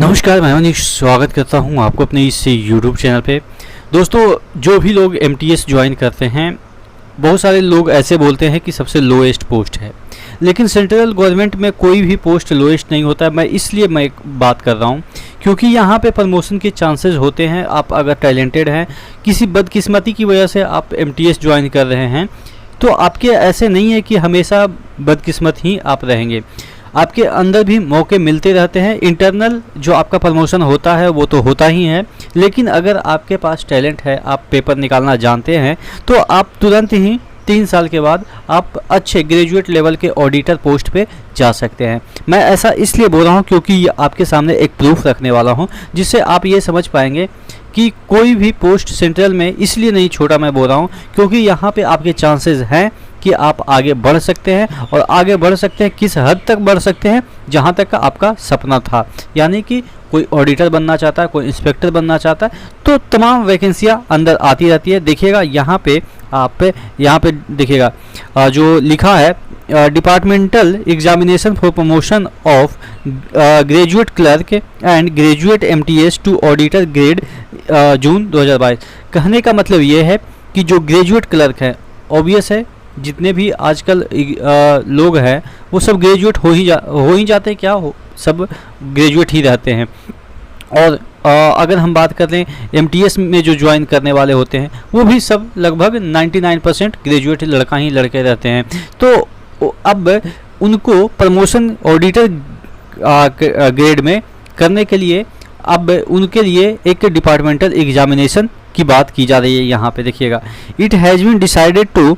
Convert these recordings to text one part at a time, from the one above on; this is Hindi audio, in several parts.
नमस्कार, मैं मनीष स्वागत करता हूं आपको अपने इस YouTube चैनल पे। दोस्तों, जो भी लोग MTS ज्वाइन करते हैं, बहुत सारे लोग ऐसे बोलते हैं कि सबसे लोएस्ट पोस्ट है, लेकिन सेंट्रल गवर्नमेंट में कोई भी पोस्ट लोएस्ट नहीं होता है। मैं एक बात कर रहा हूं क्योंकि यहाँ पे प्रमोशन के चांसेस होते हैं। आप अगर टैलेंटेड हैं, किसी बदकिस्मती की वजह से आप MTS ज्वाइन कर रहे हैं, तो आपके ऐसे नहीं है कि हमेशा बदकिस्मत ही आप रहेंगे। आपके अंदर भी मौके मिलते रहते हैं। इंटरनल जो आपका प्रमोशन होता है वो तो होता ही है, लेकिन अगर आपके पास टैलेंट है, आप पेपर निकालना जानते हैं, तो आप तुरंत ही 3 साल के बाद आप अच्छे ग्रेजुएट लेवल के ऑडिटर पोस्ट पे जा सकते हैं। मैं ऐसा इसलिए बोल रहा हूँ क्योंकि आपके सामने एक प्रूफ रखने वाला हूँ, जिससे आप ये समझ पाएंगे कि कोई भी पोस्ट सेंट्रल में इसलिए नहीं छोटा। मैं बोल रहा हूँ क्योंकि यहाँ पे आपके चांसेस हैं कि आप आगे बढ़ सकते हैं, और आगे बढ़ सकते हैं किस हद तक बढ़ सकते हैं, जहाँ तक का आपका सपना था। यानी कि कोई ऑडिटर बनना चाहता है, कोई इंस्पेक्टर बनना चाहता है, तो तमाम वैकेंसियाँ अंदर आती रहती है। देखिएगा यहाँ पे देखिएगा जो लिखा है departmental examination for promotion of graduate clerk and graduate MTS to auditor grade June 2022। कहने का मतलब ये है कि जो ग्रेजुएट क्लर्क है, ऑब्वियस है जितने भी आजकल लोग हैं वो सब ग्रेजुएट हो ही जाते हैं। क्या हो, सब ग्रेजुएट ही रहते हैं। और अगर हम बात कर लें MTS में जो ज्वाइन करने वाले होते हैं, वो भी सब लगभग 99% ग्रेजुएट लड़के रहते हैं। तो अब उनको प्रमोशन ऑडिटर ग्रेड में करने के लिए अब उनके लिए एक डिपार्टमेंटल एग्जामिनेशन की बात की जा रही है। यहाँ पे देखिएगा, it has been decided to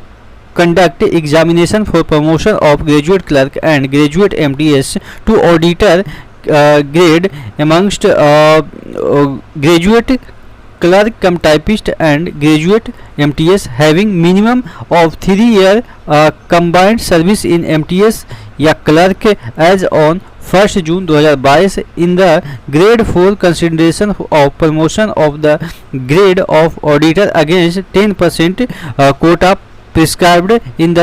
conduct examination for promotion of graduate clerk and graduate MTS to auditor grade amongst graduate clerk cum typist and graduate MTS having minimum of 3 year combined service in MTS या clerk as on 1st June 2022 in the grade 4 consideration of promotion of the grade of auditor against 10% quota prescribed in the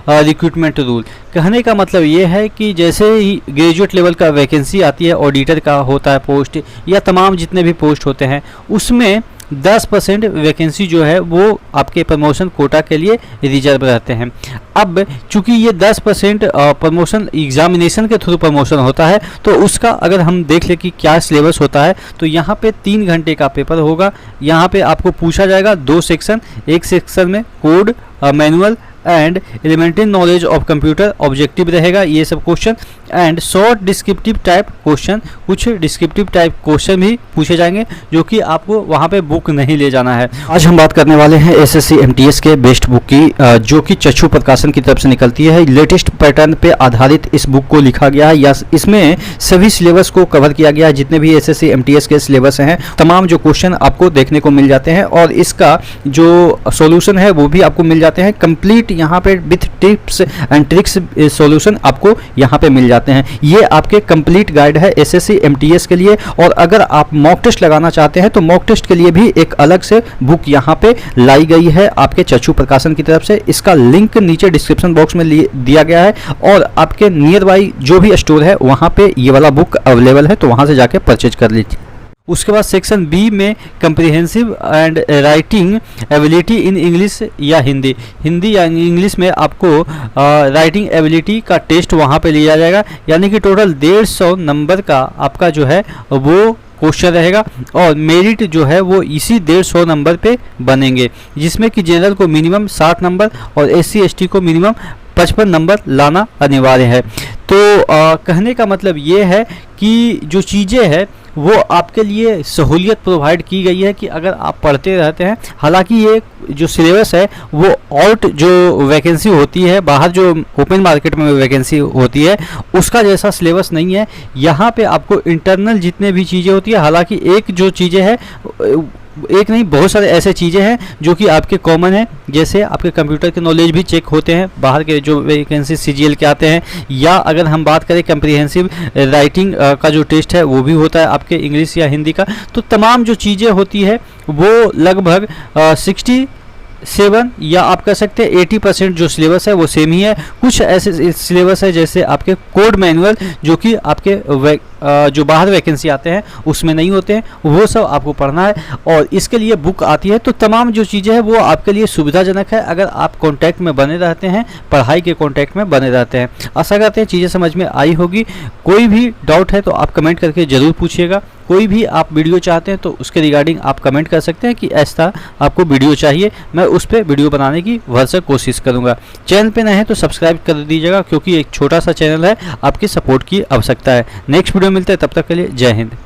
recruitment rule. कहने का मतलब ये है कि जैसे ही ग्रेजुएट लेवल का वैकेंसी आती है, ऑडिटर का होता है पोस्ट, या तमाम जितने भी पोस्ट होते हैं, उसमें 10% वैकेंसी जो है वो आपके प्रमोशन कोटा के लिए रिजर्व रहते हैं। अब चूंकि ये 10% प्रमोशन एग्जामिनेशन के थ्रू प्रमोशन होता है, तो उसका अगर हम देख ले कि क्या सिलेबस होता है, तो यहाँ पे 3 घंटे का पेपर होगा। यहाँ पे आपको पूछा जाएगा 2 सेक्शन, एक सेक्शन में code, manual and elementary knowledge of computer objective रहेगा, ये सब question, and short descriptive type question. कुछ डिस्क्रिप्टिव टाइप क्वेश्चन भी पूछे जाएंगे, जो कि आपको वहाँ पे बुक नहीं ले जाना है। आज हम बात करने वाले हैं SSC MTS के बेस्ट बुक की, जो कि चक्षु प्रकाशन की तरफ से निकलती है। लेटेस्ट पैटर्न पे आधारित इस बुक को लिखा गया है, या इसमें सभी सिलेबस को कवर किया गया है। जितने भी SSC MTS के सिलेबस हैं, तमाम जो क्वेश्चन आपको देखने को मिल जाते हैं, और इसका जो सॉल्यूशन है वो भी आपको मिल जाते हैं कंप्लीट। यहाँ पे with tips and tricks solution आपको यहाँ पे मिल जाते हैं। ये आपके कंप्लीट गाइड है SSC MTS के लिए। और अगर आप मॉक टेस्ट लगाना चाहते हैं, तो मॉक टेस्ट के लिए भी एक अलग से बुक यहाँ पे लाई गई है आपके चक्षु प्रकाशन की तरफ से। इसका लिंक नीचे डिस्क्रिप्शन बॉक्स में दिया गया है, और आपके नियर बाई जो भी स्टोर है वहाँ पे ये वाला बुक अवेलेबल है, तो वहाँ से जाके परचेज कर लीजिए। उसके बाद सेक्शन बी में comprehensive and writing ability in English या हिंदी या इंग्लिश में आपको राइटिंग एबिलिटी का टेस्ट वहाँ पे लिया जाएगा। यानी कि टोटल 150 नंबर का आपका जो है वो क्वेश्चन रहेगा, और मेरिट जो है वो इसी 150 नंबर पे बनेंगे, जिसमें कि जनरल को मिनिमम 60 नंबर और SC ST को मिनिमम 55 नंबर लाना अनिवार्य है। तो कहने का मतलब ये है कि जो चीज़ें हैं वो आपके लिए सहूलियत प्रोवाइड की गई है कि अगर आप पढ़ते रहते हैं। हालांकि ये जो सिलेबस है वो आउट जो वैकेंसी होती है, बाहर जो ओपन मार्केट में वैकेंसी होती है, उसका जैसा सिलेबस नहीं है। यहाँ पे आपको इंटरनल जितने भी चीज़ें होती है, हालांकि एक जो चीज़ें हैं, एक नहीं बहुत सारे ऐसे चीज़ें हैं जो कि आपके कॉमन है, जैसे आपके कंप्यूटर के नॉलेज भी चेक होते हैं बाहर के जो वैकेंसी CGL के आते हैं, या अगर हम बात करें कंप्रिहेंसिव राइटिंग का जो टेस्ट है वो भी होता है आपके इंग्लिश या हिंदी का। तो तमाम जो चीज़ें होती है वो लगभग 67 या आप कह सकते हैं 80% जो सिलेबस है वो सेम ही है। कुछ ऐसे सिलेबस है जैसे आपके कोड मैनुअल, जो कि आपके जो बाहर वैकेंसी आते हैं उसमें नहीं होते हैं, वो सब आपको पढ़ना है। और इसके लिए बुक आती है, तो तमाम जो चीज़ें हैं वो आपके लिए सुविधाजनक है अगर आप कॉन्टैक्ट में बने रहते हैं, पढ़ाई के कॉन्टैक्ट में बने रहते हैं। आशा करते हैं चीज़ें समझ में आई होगी। कोई भी डाउट है तो आप कमेंट करके ज़रूर पूछिएगा। कोई भी आप वीडियो चाहते हैं तो उसके रिगार्डिंग आप कमेंट कर सकते हैं कि ऐसा आपको वीडियो चाहिए, मैं उस पर वीडियो बनाने की भरसक कोशिश करूंगा। चैनल पे नए हैं तो सब्सक्राइब कर दीजिएगा, क्योंकि एक छोटा सा चैनल है, आपकी सपोर्ट की आवश्यकता है। नेक्स्ट वीडियो मिलते हैं, तब तक के लिए जय हिंद।